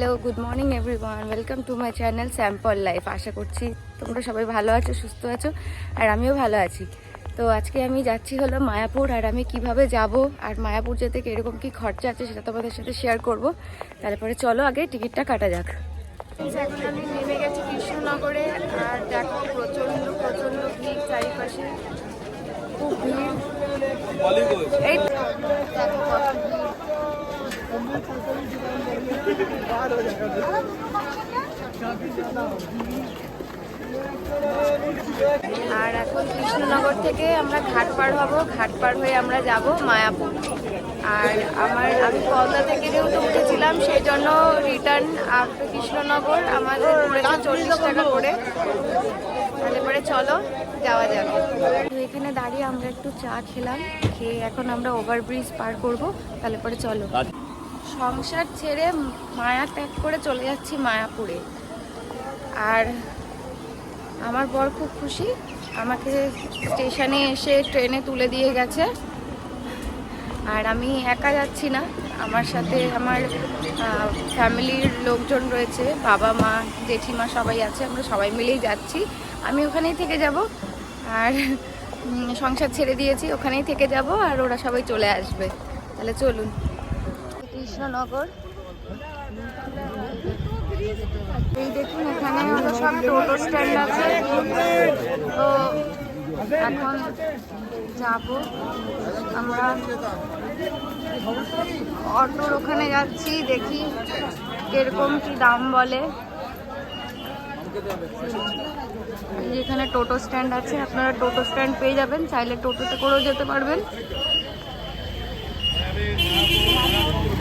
Hello, good morning everyone, welcome to my channel sample life. আশা করছি তোমরা সবাই ভালো আছো, সুস্থ আছো, আর আমিও ভালো আছি। তো আজকে আমি যাচ্ছি হলো মায়াপুর, আর আমি কিভাবে যাব আর মায়াপুর যেতে কীরকম কী খরচা আছে সেটা তোমাদের সাথে শেয়ার করব। তারপরে চলো আগে টিকিটটা কাটা যাক। এখন আমি নেমে গেছি কৃষ্ণনগরে, আর দেখো প্রচণ্ড প্রচণ্ড ভিড় চারিপাশে, খুব ভিড়। এই দেখো কত ভিড়। আর এখন কৃষ্ণনগর থেকে আমরা ঘাট পার হব, ঘাট পার হয়ে আমরা যাব মায়াপুর। আর আমি কলকাতা থেকে যেহেতু উঠেছিলাম সেই জন্য রিটার্ন আফটার কৃষ্ণনগর আমাদের পড়েছে 40 টাকা করে। তাহলে পরে চলো যাওয়া যাবে। তো এখানে দাঁড়িয়ে আমরা একটু চা খেলাম, খেয়ে এখন আমরা ওভারব্রিজ পার করব। তাহলে পরে চলো। সংসার ছেড়ে মায়া ত্যাগ করে চলে যাচ্ছি মায়াপুরে। আর আমার বর খুব খুশি, আমাকে স্টেশনে এসে ট্রেনে তুলে দিয়ে গেছে। আর আমি একা যাচ্ছি না, আমার সাথে আমার ফ্যামিলির লোকজন রয়েছে, বাবা মা জেঠিমা সবাই আছে, আমরা সবাই মিলেই যাচ্ছি। আমি ওখানেই থেকে যাব, আর সংসার ছেড়ে দিয়েছি, ওখানেই থেকে যাব, আর ওরা সবাই চলে আসবে। তাহলে চলুন। কৃষ্ণনগর, এই দেখুন এখানে হলো সব টোটো স্ট্যান্ড আছে। তো এখন যাব আমরা অটোর ওখানে যাচ্ছি, দেখি কিরকম কি দাম বলে। যেখানে টোটো স্ট্যান্ড আছে, আপনারা টোটো স্ট্যান্ড পেয়ে যাবেন, চাইলে টোটোতে করেও যেতে পারবেন।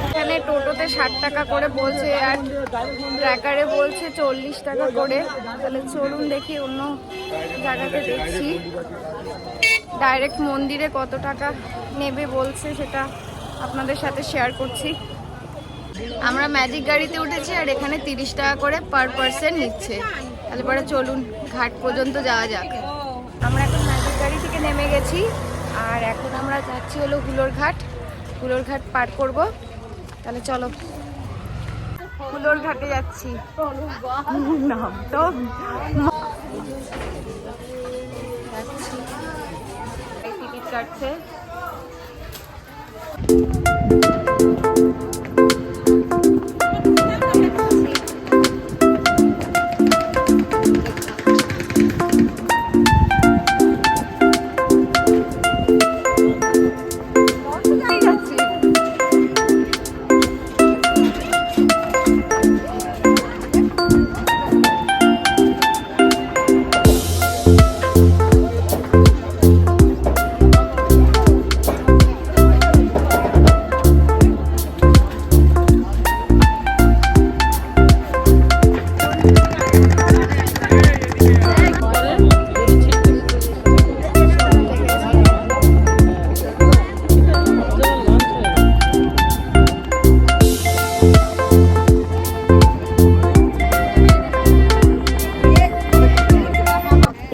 এখানে টোটোতে 60 টাকা করে বলছে, আর ট্র্যাকারে বলছে 40 টাকা করে। তাহলে চলুন দেখি অন্য জায়গাতে দেখছি ডাইরেক্ট মন্দিরে কত টাকা নেবে বলছে, সেটা আপনাদের সাথে শেয়ার করছি। আমরা ম্যাজিক গাড়িতে উঠেছি, আর এখানে 30 টাকা করে পার পার্সন নিচ্ছে। তাহলে পরে চলুন ঘাট পর্যন্ত যাওয়া যাক। আমরা এখন ম্যাজিক গাড়ি থেকে নেমে গেছি, আর এখন আমরা যাচ্ছি হলো হুলোর ঘাট। হুলোর ঘাট পার করব। তাহলে চলো, হুলোর ঘাটে যাচ্ছি। নাম তো টিকিট কাটছে।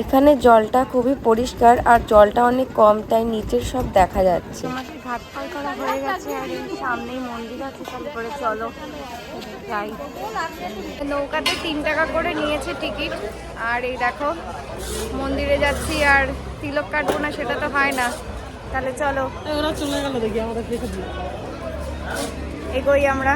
এখানে জলটা খুবই পরিষ্কার, আর জলটা অনেক কম, তাই নিচের সব দেখা যাচ্ছে। আমাদের ঘাট পার করা হয়ে গেছে, আর এই সামনেই মন্দির আছে। তাহলে পরে চলো যাই। নৌকাতে 3 টাকা করে নিয়েছে টিকিট, আর এই দেখো মন্দিরে যাচ্ছি। আর তিলক কাটবো না, সেটা তো হয় না। তাহলে চলো এগোই আমরা।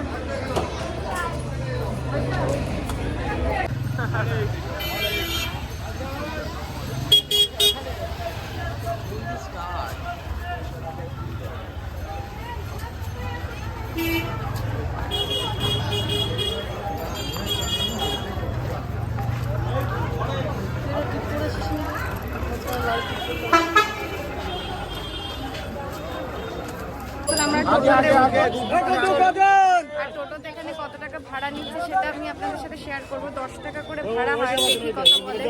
আর টোটোতে এখানে কত টাকা ভাড়া নিচ্ছে সেটা আমি আপনাদের সাথে শেয়ার করবো। 10 টাকা করে ভাড়া হয়, দেখি কত বলে।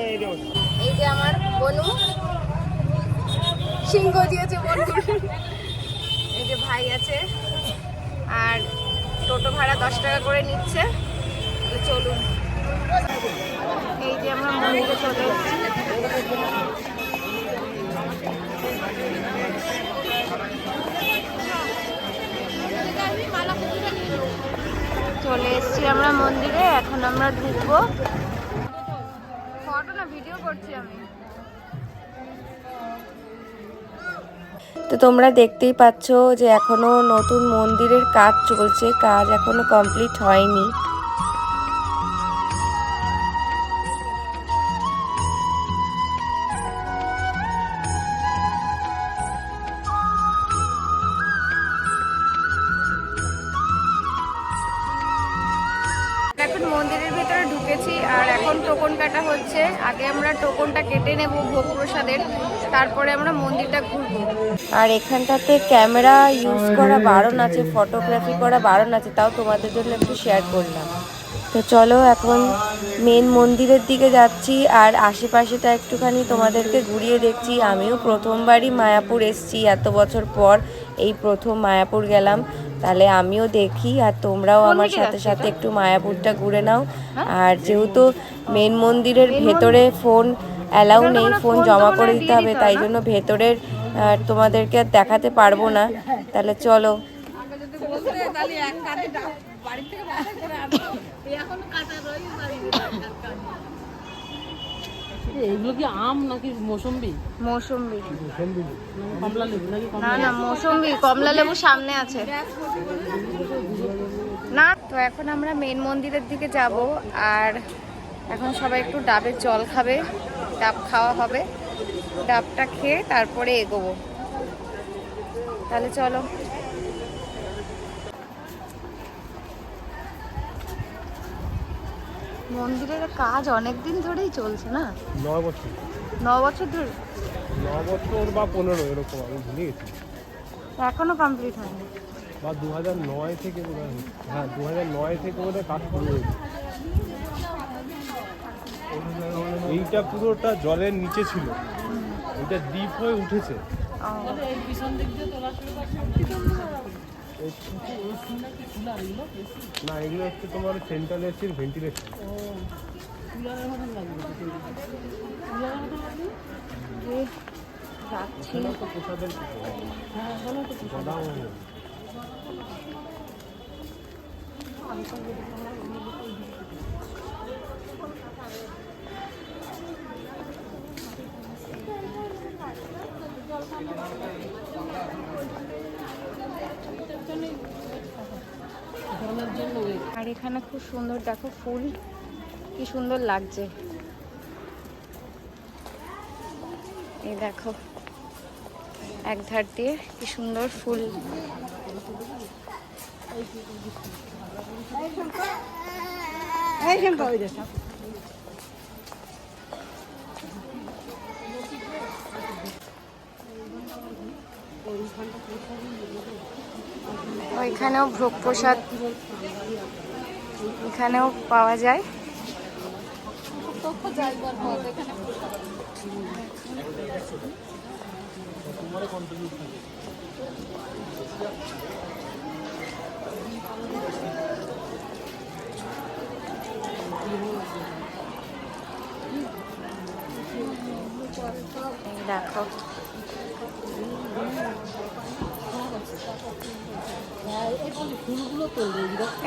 এই যে আমার বনু সিংহ দিয়েছে বন্ধু, এই যে ভাই আছে, আর টোটো ভাড়া 10 টাকা করে নিচ্ছে। চলুন, এই যে আমরা মন্দিরে চলে এসেছি। চলে এসেছি আমরা মন্দিরে, এখন আমরা ঢুকবো। ফটো না ভিডিও করছি আমি। তো তোমরা দেখতেই পাচ্ছ যে এখনো নতুন মন্দিরের কাজ চলছে, কাজ এখনো কমপ্লিট হয়নি। এখন মন্দিরের ভিতরে ঢুকেছি আর এখন টোকন কাটা হচ্ছে। আগে আমরা টোকনটা কেটে নেব ভোগ প্রসাদের, তারপরে আমরা মন্দিরটা ঘুরবো। আর এখানটাতে ক্যামেরা ইউজ করা বারণ আছে, ফটোগ্রাফি করা বারণ আছে, তাও তোমাদের জন্য একটু শেয়ার করলাম। তো চলো এখন মেন মন্দিরের দিকে যাচ্ছি আর আশেপাশেটা একটুখানি তোমাদেরকে ঘুরিয়ে দেখছি। আমিও প্রথমবারই মায়াপুর এসেছি, এত বছর পর এই প্রথম মায়াপুর গেলাম। তাহলে আমিও দেখি আর তোমরাও আমার সাথে সাথে একটু মায়াপুরটা ঘুরে নাও। আর যেহেতু মেন মন্দিরের ভেতরে ফোন অ্যালাউ নেই, ফোন জমা করে দিতে হবে, তাই জন্য ভেতরের তোমাদেরকে দেখাতে পারবো না। তাহলে চলো। এগুলো কি আম নাকি মৌসুম্বি? মৌসুম্বি। কমলা লেবু নাকি? না না মৌসুম্বি, কমলা লেবু সামনে আছে না। তো এখন আমরা মেন মন্দিরের দিকে যাব আর এখন সবাই একটু ডাবের জল খাবে, ডাব খাওয়া হবে। ডাবটা খেয়ে তারপরে এগোবো। তাহলে চলো। মন্দিরের কাজ অনেক দিন ধরেই চলছে না? 9 বছর। 9 বছর ধরে? 9 বছর বা 15 এরকম, আমি ভুলে গেছি। এখনো কমপ্লিট হয়নি বা 2009 থেকে বোধহয়। হ্যাঁ 2009 থেকে বোধহয় কাজ শুরু হয়েছে। এইটা পুরোটা জলের নিচে ছিল, এটা ডিপ হয়ে উঠেছে। না এগুলো হচ্ছে তোমার সেন্ট্রাল এসির ভেন্টিলেশন। প্রসাদের আর এখানে খুব সুন্দর, দেখো ফুল কি সুন্দর লাগছে। এই দেখো এক ধার দিয়ে কি সুন্দর ফুল। ওইখানেও ভোগ প্রসাদ এখানেও পাওয়া যায়। দেখো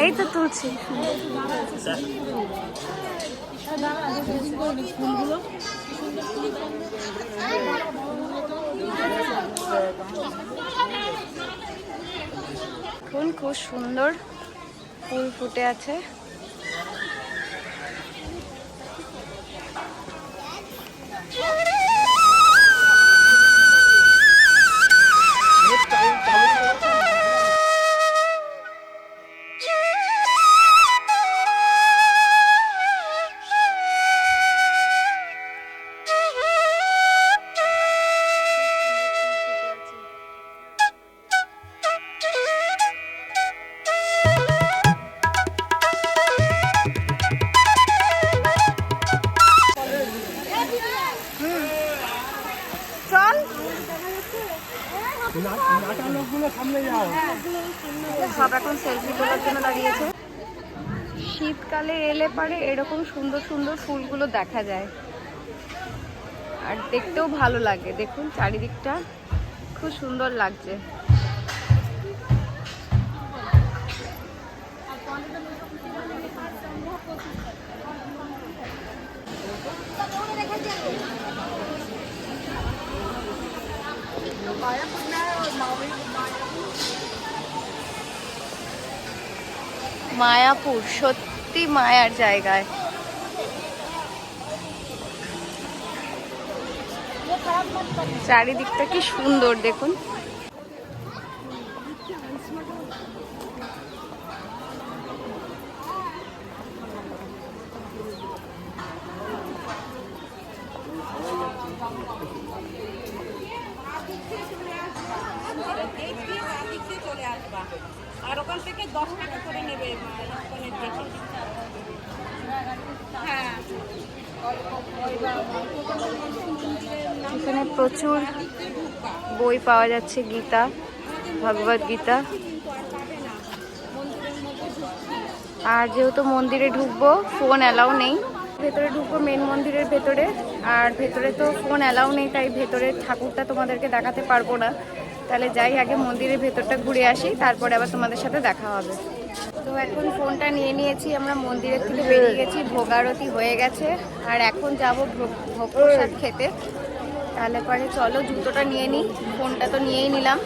এই তো তুলছি। ফুল খুব সুন্দর ফুল ফুটে আছে। সব এখন সেলফি তোলার জন্য দাঁড়িয়েছে। শীতকালে এলে পারে এরকম সুন্দর সুন্দর ফুলগুলো দেখা যায় আর দেখতেও ভালো লাগে। দেখুন চারিদিকটা খুব সুন্দর লাগছে। মায়াপুর সত্যি মায়ার জায়গায়। চারিদিকটা কি সুন্দর দেখুন। আর ওখান থেকে 10 টাকা করে নেবে এখানে প্রচুর বই পাওয়া যাচ্ছে, গীতা, ভগবদ গীতা। আর যেহেতু মন্দিরে ঢুকবো, ফোন অ্যালাউ নেই। ভেতরে ঢুকবো মেন মন্দিরের ভেতরে, আর ভেতরে তো ফোন অ্যালাউ নেই, তাই ভেতরের ঠাকুরটা তোমাদেরকে দেখাতে পারবো না। তাহলে যাই, আগে মন্দিরের ভেতরটা ঘুরে আসি, তারপরে আবার তোমাদের সাথে দেখা হবে। তো এখন ফোনটা নিয়ে নিয়েছি, আমরা মন্দিরের থেকে বেরিয়ে গেছি, ভোগারতি হয়ে গেছে। আর এখন যাব ভোগ প্রসাদ খেতে। তাহলে পরে চলো জুতোটা নিয়ে নিই, ফোনটা তো নিয়েই নিলাম।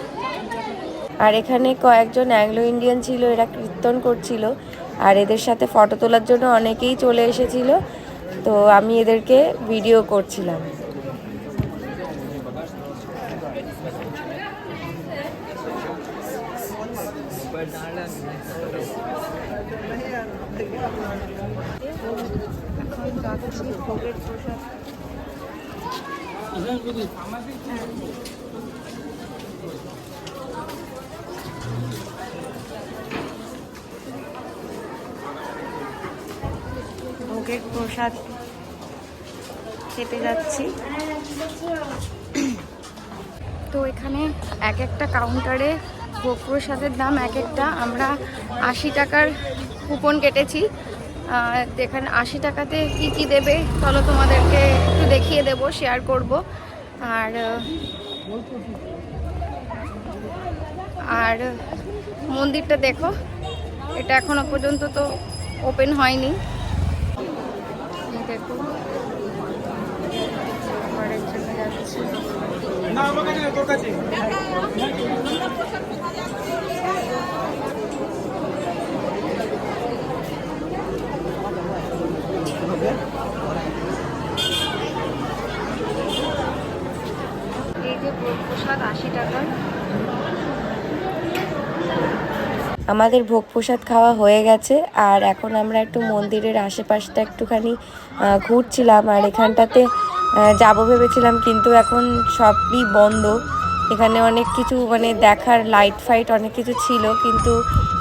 আর এখানে কয়েকজন অ্যাংলো ইন্ডিয়ান ছিল, এরা কীর্তন করছিল। আর এদের সাথে ফটো তোলার জন্য অনেকেই চলে এসেছিল, তো আমি এদেরকে ভিডিও করছিলাম। এখন যাচ্ছি ভোগের প্রসাদ। ভোগের প্রসাদ খেতে যাচ্ছি। তো এখানে এক একটা কাউন্টারে ভোগ প্রসাদের দাম এক একটা। আমরা 80 টাকার কুপন কেটেছি। এখানে 80 টাকাতে কী কী দেবে চলো তোমাদেরকে একটু দেখিয়ে দেবো, শেয়ার করব। আর মন্দিরটা দেখো, এটা এখনো পর্যন্ত তো ওপেন হয়নি। দেখো ঘরের জন্য যাচ্ছি। এই যে ভোগ প্রসাদ 80 টাকা। আমাদের ভোগ প্রসাদ খাওয়া হয়ে গেছে, আর এখন আমরা একটু মন্দিরের আশেপাশটা একটুখানি ঘুরছিলাম। আর এখানটাতে যাবো ভেবেছিলাম, কিন্তু এখন সবই বন্ধ। এখানে অনেক কিছু মানে দেখার লাইট ফাইট অনেক কিছু ছিল, কিন্তু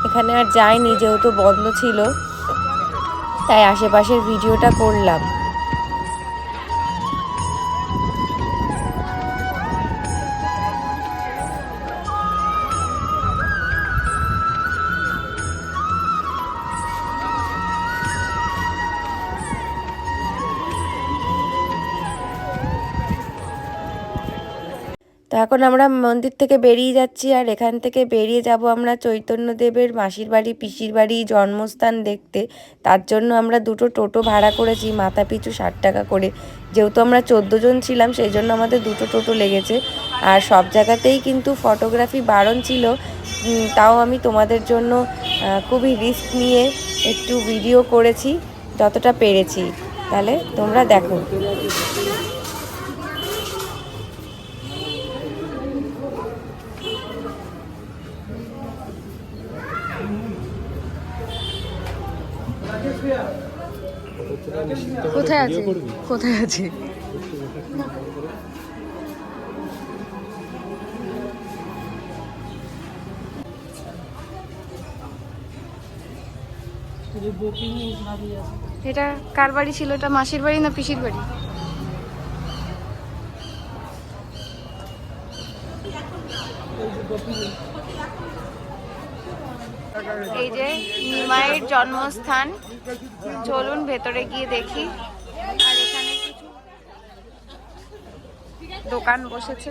এখানে আর যাইনি যেহেতু বন্ধ ছিল, তাই আশেপাশের ভিডিওটা করলাম। তো এখন আমরা মন্দির থেকে বেরিয়ে যাচ্ছি, আর এখান থেকে বেরিয়ে যাব আমরা চৈতন্যদেবের মাসির বাড়ি, পিসির বাড়ি, জন্মস্থান দেখতে। তার জন্য আমরা দুটো টোটো ভাড়া করেছি, মাথা পিছু 60 টাকা করে। যেহেতু আমরা 14 জন ছিলাম, সেই জন্য আমাদের দুটো টোটো লেগেছে। আর সব জায়গাতেই কিন্তু ফটোগ্রাফি বারণ ছিল, তাও আমি তোমাদের জন্য খুবই রিস্ক নিয়ে একটু ভিডিও করেছি যতটা পেরেছি। তাহলে তোমরা দেখো। কোথায় আছে, কোথায় আছে? এটা কার বাড়ি ছিল? এটা মাসির বাড়ি না পিসির বাড়ি? এই যে নিমাইয়ের জন্মস্থান, চলুন ভেতরে গিয়ে দেখি। আর এখানে কিছু দোকান বসেছে।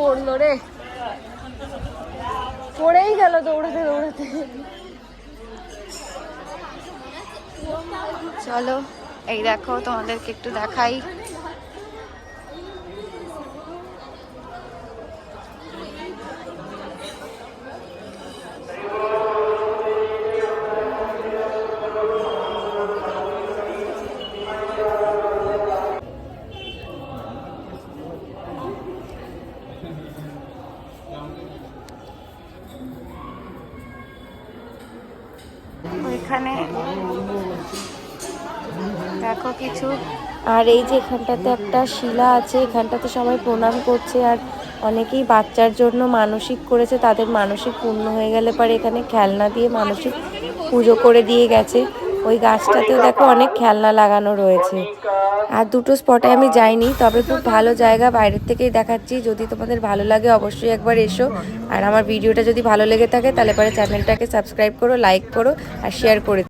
পড়লো রে, পড়েই গেল দৌড়াতে দৌড়াতে। চলো এই দেখো তোমাদেরকে একটু দেখাই। ওইখানে দেখো কিছু, আর এই যে এখানটাতে একটা শিলা আছে, এখানটাতে সবাই প্রণাম করছে। আর অনেকেই বাচ্চার জন্য মানসিক করেছে, তাদের মানসিক পূর্ণ হয়ে গেলে পরে এখানে খেলনা দিয়ে মানসিক পুজো করে দিয়ে গেছে। ওই গাছটাতেও দেখো অনেক খেলনা লাগানো রয়েছে। আর দুটো স্পটে আমি যাইনি, তবে খুব ভালো জায়গা, বাইরের থেকেই দেখাচ্ছি। যদি তোমাদের ভালো লাগে অবশ্যই একবার এসো। আর আমার ভিডিওটা যদি ভালো লেগে থাকে তাহলে পরে চ্যানেলটাকে সাবস্ক্রাইব করো, লাইক করো আর শেয়ার করে